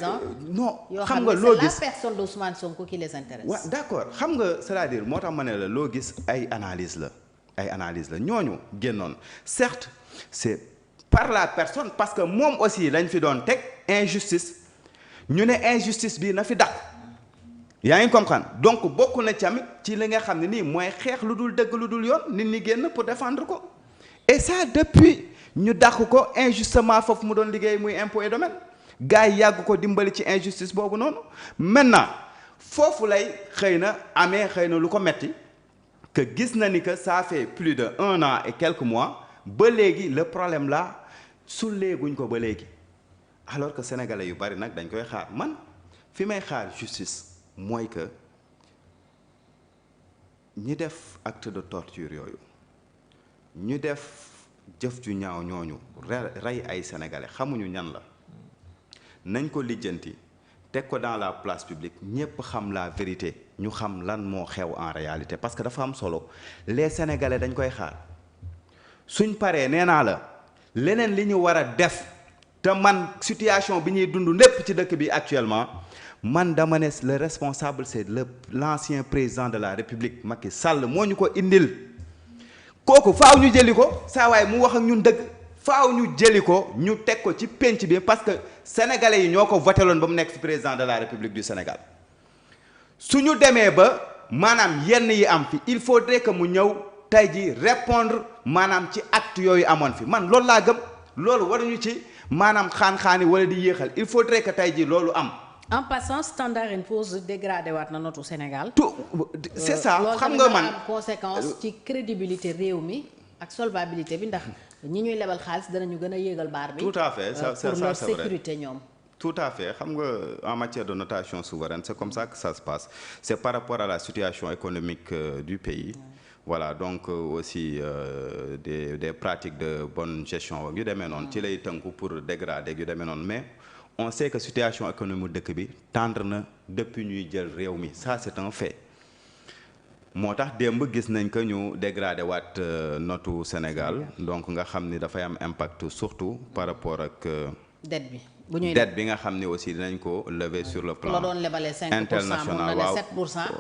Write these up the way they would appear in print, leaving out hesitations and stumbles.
non xam nga loo gis c'est la personne d'Ousmane Sonko qui les intéresse. waaw d'accord xam nga c'est-à-dire moo tax ma ne la loo gis ay analyse la ñooñu génnoon certes c'est par la personne parce que moom aussi lañ fi doon teg injustice ñu ne injustice bi na fi dàq yaa ngi comprendre donc bokk na tamit ci li nga xam ne nii mooy xeex lu dul dëgg lu dul yoon nit ñi génn pour défendre ko et ça depuis ñu dàq ko injustement foofu mu doon liggéey muy impôt et domaine gars yi yàgg ko dimbali ci injustice boobu noonu maintenant foofu lay xëy na amee xëy na lu ko metti que gis na ni que ça fait plus de 1 an et quelques mois ba léegi le problème là sulleeguñ ko ba léegi alors que sénégalais yu bari nag dañ koy xaar man fi may xaar justice mooy que ñi def acte de torture yooyu ñu def jëf ju ñaaw ñooñu rey ay sénégalais xamuñu ñan la nañ ko lijjanti teg ko dans la place publique ñépp xam la vérité ñu xam lan moo xew en réalité parce que dafa am solo les sénégalais dañ koy xaar suñ paree nee naa la leneen li ñu war a def te man situation bi ñuy dund lépp ci dëkk bi actuellement man dama ne le responsable c'est l'ancien président de la République Macky Sall moo ñu ko indil kooku faaw ñu jëli ko saa waay mu wax ak ñun dëgg faaw ñu jëli ko ñu teg ko ci penc bi parce que sénégalais yi ñoo ko voté loon ba mu nekk ci président de la République du Sénégal su ñu demee ba maanaam yenn yi am fi il faudrait que mu ñëw tey ji répondre maanaam ci acte yooyu amoon fi man loolu laa gëm loolu waruñu ci maanaam xaan-xaani wala di yéexal il faudrait que tey ji loolu am. en passant Standard & Poor's dégradé waat na notu Sénégal. tout c'est ça xam nga man loolu am conséquence ci crédibilité réew mi ak solvabilité bi ndax ñi ñuy lebal xaalis danañu gën a yéegal baar bi. tout à fait ça pour leur sécurité ñoom. tout à fait xam nga en matière de notation souveraine c'est comme ça que ça se passe c'est par rapport à la situation économique du pays. Voilà donc aussi des pratiques de bonne gestion yu demee noonu ci lay tënku pour dégrader yu demee noonu mais on sait que situation économique dëkk bi tendre na depuis ñuy jël réew mi ça c'est un fait moo tax démb gis nañ que ñu dégradé waat notu Sénégal donc nga xam ni dafay am impact surtout par rapport ak dette bi bu ñuy dette bi nga xam ni aussi dinañ ko lever sur le plan international waaw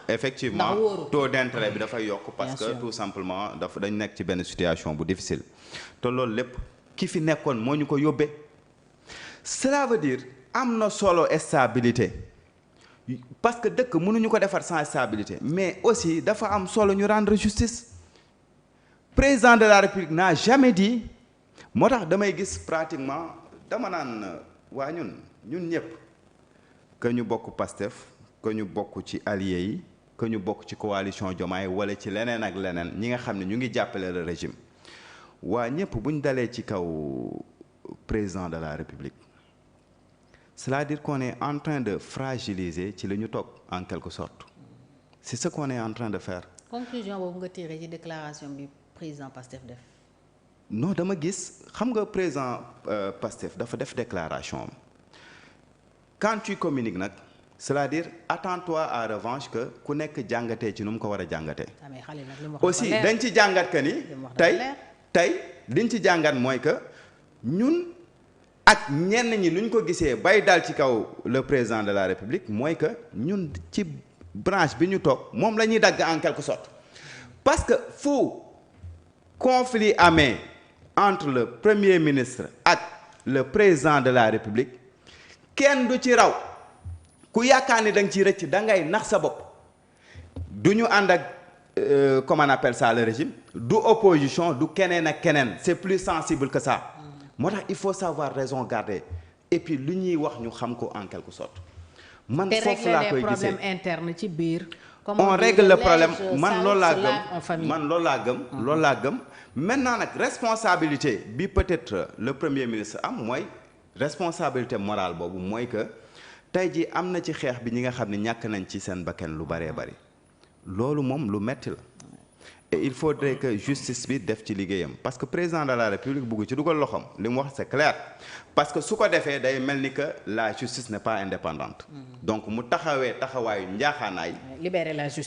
effectivement taux d'intérêt bi dafay yokk parce que tout simplement dafa dañ nekk ci benn situation bu difficile te loolu lépp ki fi nekkoon moo ñu ko yóbbee cela veut dire am na solo stabilité parce que dëkk mënuñu ko defar sans stabilité mais aussi dafa am solo ñu rendre justice président de la République n'a jamais dit moo tax damay gis pratiquement dama naan waa ñun ñëpp que ñu bokk Pastef que ñu bokk ci alliés yi que ñu bokk ci coalition Diomaye wala ci leneen ak leneen ñi nga xam ne ñu ngi jàppale le régime waa ñëpp bu ñu dalee ci kaw président de la République c'est-à-dire qu'on est en train de fragiliser ci la ñu toog en quelque sorte c'est ce qu'on est en train de faire. conclusion boobu nga tiré ci déclaration bi président Pastef def. non dama gis xam nga président Pastef dafa def déclaration am quand tu communiques nag c'est-à-dire attends-toi à revanche que ku nekk jàngatee ci nu mu ko war a jàngatee. aussi dañ ci jàngat que ni tey liñ ci jàngat mooy que ñun ak ñenn ñi luñ ko gisee bay dal ci kaw le président de la République mooy que ñun ci branche bi ñu toog moom la ñuy dagg en quelque sorte parce que fu conflit amee entre le premier ministre ak le président de la République kenn du ci raw ku yaakaar ni da nga ciy rëcc da ngay nax sa bopp du ñu ànd ak comment on appelle ça le régime du opposition du keneen ak keneen c'est plus sensible que ça moo tax il faut savoir raison garder et puis lu ñuy wax ñu xam ko en quelque sorte man foofu laa koy gisee problème interne ci biir on règle le problème man loolu laa gëm maintenant nag responsabilité bi peut-être le premier ministre am mooy responsabilité morale boobu mooy que tey jii am na ci xeex bi ñi nga xam ne ñàkk nañ ci seen bakkan lu bëree bëri loolu moom lu metti la et il faudrait que justice bi def ci liggéeyam parce que président de la République bugg ci dugal loxoom li mu wax c'est clair parce que su ko defee day mel ni que la justice n'est pas indépendante donc mu taxawaayu njaaxaanaay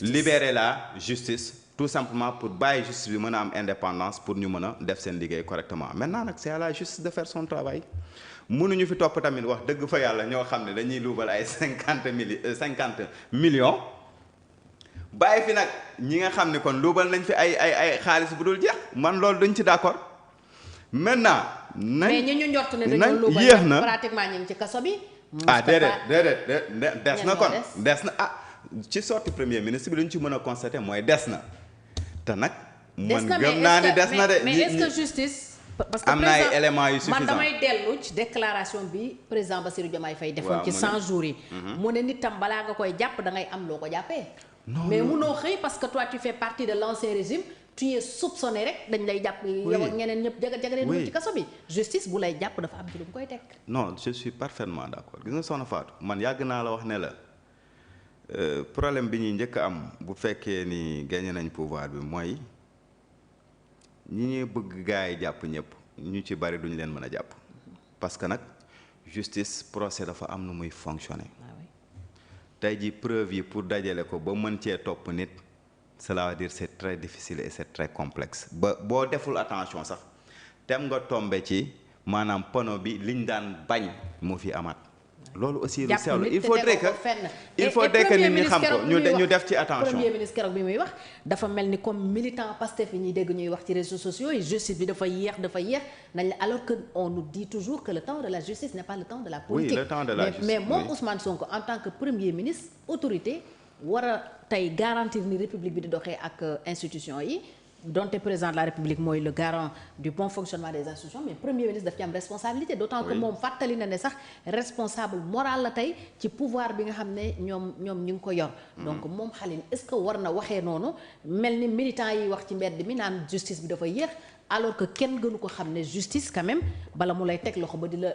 libérer la justice tout simplement pour bàyyi justice bi mën a am indépendance pour ñu mën a def seen liggéey correctement maintenant nag c'est à la justice de faire son travail mënuñu fi topp tamit wax dëgg fa yàlla ñoo xam ne dañuy luubal ay 50 millions bàyyi fi nag ñi nga xam ne kon luubal nañ fi ay xaalis bu dul jeex man loolu duñ ci d'accord maintenant. mais ñu njort ne dañoo luubal yéex na pratiquement ñu ngi ci kaso bi. ah déedéet des na kon des na ci sorti premier ministre bi lu ñu ci mën a constater mooy des na te nag. man gëm naa ni des na de mais est-ce que justice. parce que am na ay éléments yu suffisants man damay dellu ci déclaration bi président Bassirou Diomaye Faye defoon ci 100 jours yi. mu ne nit tam balaa nga koy jàpp da ngay am loo ko jàppee. mais munoo xëy parce que toi tu fais partie de l'ancien régime tu es soupçonné rek dañ lay jàpp. yow ak ñeneen ñëpp jaga ci kaso bi. justice bu lay jàpp dafa am ci lu mu koy teg. non je suis parfaitement d'accord gis nga soxna Fatou man yàgg naa la wax ne la problème bi ñuy njëkk am bu fekkee ni gagné nañ pouvoir bi mooy. ñi ñuy bëgg gars yi jàpp ñëpp ñu ci bari duñ leen mën a jàpp parce que nag justice procès dafa am nu muy fonctionner tey ji preuve yi pour dajale ko ba mën cee topp nit cela veut dire c'est très difficile et c'est très complexe ba boo deful attention sax tem nga tombe ci maanaam pono bi liñ daan bañ mu fi amaat loolu aussi lu sew la il faudrait que nit ñi xam ko ñu def ci attention. premier ministre keroog bi muy wax dafa mel ni comme militant Pastef yi ñuy dégg ñuy wax ci réseaux sociaux yi justice bi dafa yéex nañ la alors que on nous dit toujours que le temps de la justice n'est pas le temps de la politique. oui le temps de la justice mais moom Ousmane Sonko en tant que premier ministre autorité war a tey garantir ni république bi di doxee ak institution yi. donte président de la république mooy le garant du bon fonctionnement des institutions mais premier ministre daf ci am responsabilité d'autant que moom fàttali na ne sax responsable moral la tey ci pouvoir bi nga xam ne ñoom ñu ngi ko yor donc moom Khaline est-ce que war na waxee noonu mel ni militant yi wax ci mbedd mi naan justice bi dafa yéex alors que kenn gënu ko xam ne justice quand même bala mu lay teg loxo ba di la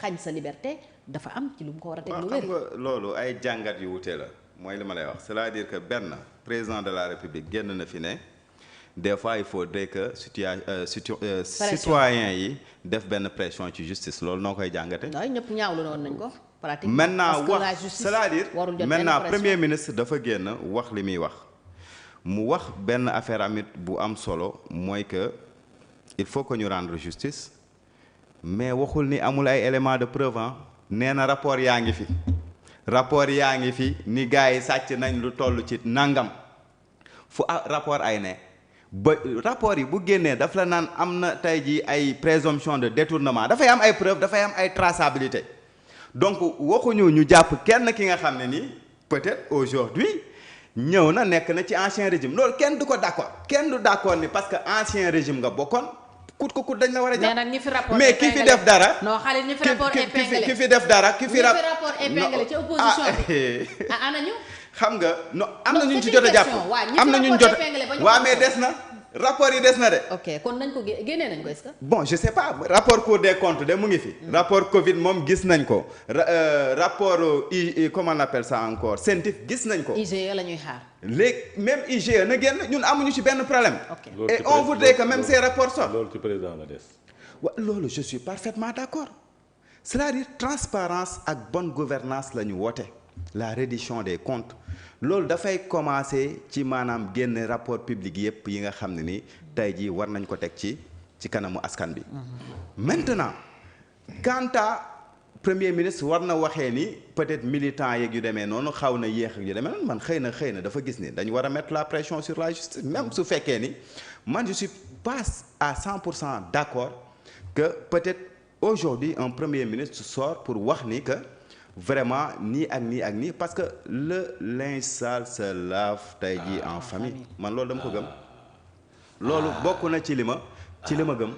xañ sa liberté dafa am ci lu mu ko war a teg lu wér. xam nga loolu ay jàngat yu wute la mooy li ma lay wax c'est-à-dire que benn président de la république génn na fi ne des fois il faudrait que citoyens yi def benn pression ci justice loolu noo koy jàngate. waaw ñëpp ñaawlu noonu nañ ko. pratiquement maintenant wax c'est-à-dire maintenant premier ministre dafa génn wax li muy wax mu wax benn affaire amit bu am solo mooy que il faut que ñu rendre justice mais waxul ni amul ay éléments de preuve nee na rapport yaa ngi fi ni gars yi sàcc nañ lu toll ci nangam fu rapport ay ne. ba rapport yi bu génnee daf la naan am na tey jii ay présomption de détournement dafay am ay preuves dafay am ay traçabilité donc waxuñu ñu jàpp kenn ki nga xam ne nii peut-être aujourd'hui ñëw na nekk na ci ancien régime loolu kenn du ko d'accord ni parce que ancien régime nga bokkoon kut ko kut dañ la war a jàpp mais ki fi def dara non xale ñi fi rapport épinglé ki fi def dara ki fi rapport épinglé ci opposition bi anañu xam nga non am na ñu ci jot a jàpp am na ñu jot a waaw mais des na rapport yi des na de. ok kon nañ ko génnee nañ ko est-ce que. bon je sais pas rapport Cour des comptes de mu ngi fi. rapport Covid moom gis nañ ko. rapport comment on appelle ça encore CENTIF gis nañ ko. IGE la ñuy xaar. léegi même IGE na génn ñun amuñu ci benn problème. et on voudrait que même ces rapports sortent. loolu ci président la des. waaw loolu je suis parfaitement d'accord c'est-à-dire transparence ak bonne gouvernance la ñu woote. la reddition des comptes loolu dafay commencer ci maanaam génn rapport public yépp yi nga xam ne ni tey jii war nañ ko teg ci kanamu askan bi. maintenant quant à premier ministre war na waxee ni peut-être militant yeeg yu demee noonu xaw na yéex ak yu demee noonu man xëy na dafa gis ni dañu war a mettre la pression sur la justice même su fekkee ni man je suis pas à 100% d'accord que peut-être aujourd'hui un premier ministre sort pour wax ni que. vraiment nii ak nii parce que le linge sale se lave tey jii en famille man loolu dama ko gëm loolu bokk na ci li ma gëm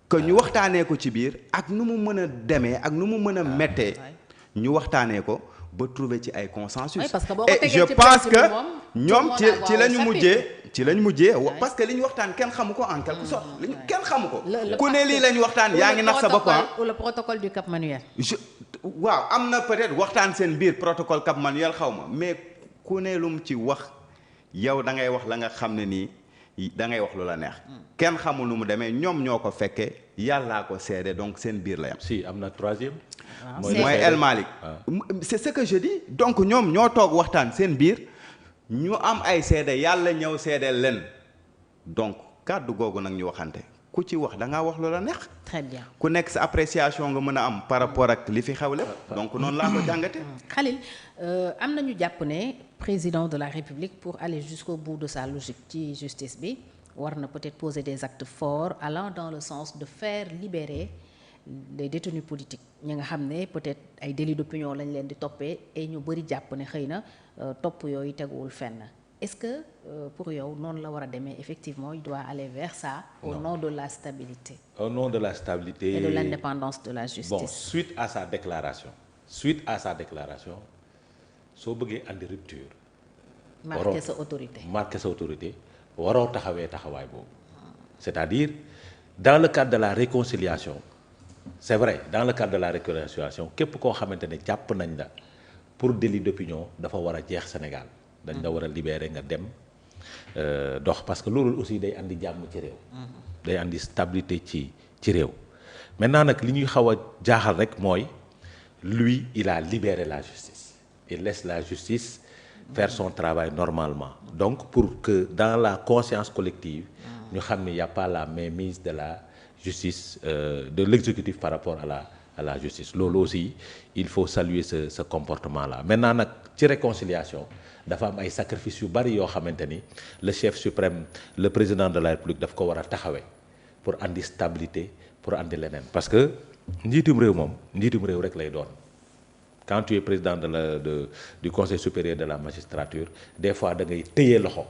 que ñu waxtaanee ko ci biir ak nu mu mën a demee ak nu mu mën a méttee ñu waxtaanee ko ba trouver ci ay consensus et je pense que ñoom ci lañu mujjee parce que li ñu waxtaan kenn xamu ko en quelque sorte li ñu kenn xamu ko ku ne lii la ñu waxtaan yaa ngi nax sa bopp le protocole du Cap Manuel waaw am na peut-être waxtaan seen biir protocole Cap Manuel xaw ma mais ku ne lu mu ci wax yow da ngay wax la nga xam ne nii da ngay wax lu la neex kenn xamul nu mu demee ñoom ñoo ko fekkee yàllaa ko seede donc seen biir la yam si am na troisième mooy El Malick c'est ce que je dis donc ñoom ñoo toog waxtaan seen biir ñu am ay seede yàlla ñëw seedeel leen donc kàddu googu nag ñu waxante ku ci wax da ngaa wax loola neex. très bien ku nekk sa appréciation nga mën a am par rapport ak li fi xew lépp. donc noonu laa ko jàngate. Khalil am nañu jàpp ne président de la République pour aller jusqu'au bout de sa logique ci justice bi war na peut-être poser des actes forts allant dans le sens de faire libérer les détenus politiques ñi nga xam ne peut-être ay délits d'opinion lañ leen di toppee et ñu bëri jàpp ne xëy na topp yooyu teguwul fenn. Est-ce que pour yow noonu la war a demee effectivement il doit aller vers ça au nom de la stabilité. Au nom de la stabilité et de l'indépendance de la justice. Bon, suite à sa déclaration soo bëggee andi rupture. marquer sa autorité. waroo taxawee taxawaay boobu. C'est-à-dire dans le cadre de la réconciliation c'est vrai dans le cadre de la réconciliation képp koo xamante ne jàpp nañ la pour délit d'opinion dafa war a jeex Sénégal. dañ la war a libérer nga dem dox parce que loolu aussi day andi jàmm ci réew. day andi stabilité ci réew. maintenant nag li ñuy xaw a jaaxal rek mooy lui il a libéré la justice. Il laisse la justice faire son travail normalement. Donc pour que dans la conscience collective ñu xam ne y a pas la mainmise de la justice de l'exécutif par rapport à la justice. Loolu aussi il faut saluer ce comportement là. Maintenant nag ci réconciliation dafa am ay sacrifices yu bari yoo xamante ni le chef suprême le président de la République daf ko war a taxawee pour andi stabilité pour andi leneen parce que njiitum réew moom njiitum réew rek lay doon. Quand tu es président du conseil supérieur de la magistrature des fois da ngay téye loxo